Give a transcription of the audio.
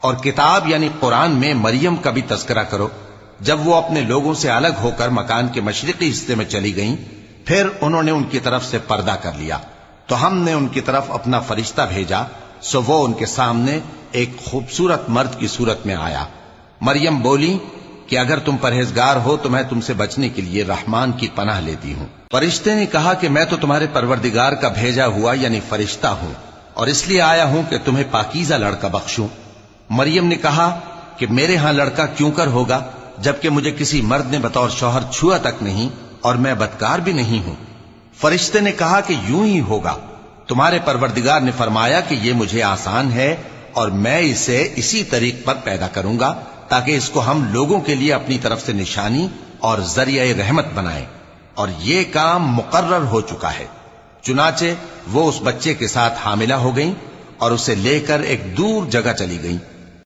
اور کتاب یعنی قرآن میں مریم کا بھی تذکرہ کرو، جب وہ اپنے لوگوں سے الگ ہو کر مکان کے مشرقی حصے میں چلی گئیں، پھر انہوں نے ان کی طرف سے پردہ کر لیا، تو ہم نے ان کی طرف اپنا فرشتہ بھیجا، سو وہ ان کے سامنے ایک خوبصورت مرد کی صورت میں آیا۔ مریم بولی کہ اگر تم پرہیزگار ہو تو میں تم سے بچنے کے لیے رحمان کی پناہ لیتی ہوں۔ فرشتے نے کہا کہ میں تو تمہارے پروردگار کا بھیجا ہوا یعنی فرشتہ ہوں، اور اس لیے آیا ہوں کہ تمہیں پاکیزہ لڑکا بخشوں۔ مریم نے کہا کہ میرے ہاں لڑکا کیوں کر ہوگا، جبکہ مجھے کسی مرد نے بطور شوہر چھوا تک نہیں، اور میں بدکار بھی نہیں ہوں۔ فرشتے نے کہا کہ یوں ہی ہوگا، تمہارے پروردگار نے فرمایا کہ یہ مجھے آسان ہے، اور میں اسے اسی طریق پر پیدا کروں گا تاکہ اس کو ہم لوگوں کے لیے اپنی طرف سے نشانی اور ذریعہ رحمت بنائیں، اور یہ کام مقرر ہو چکا ہے۔ چنانچہ وہ اس بچے کے ساتھ حاملہ ہو گئیں اور اسے لے کر ایک دور جگہ چلی گئیں۔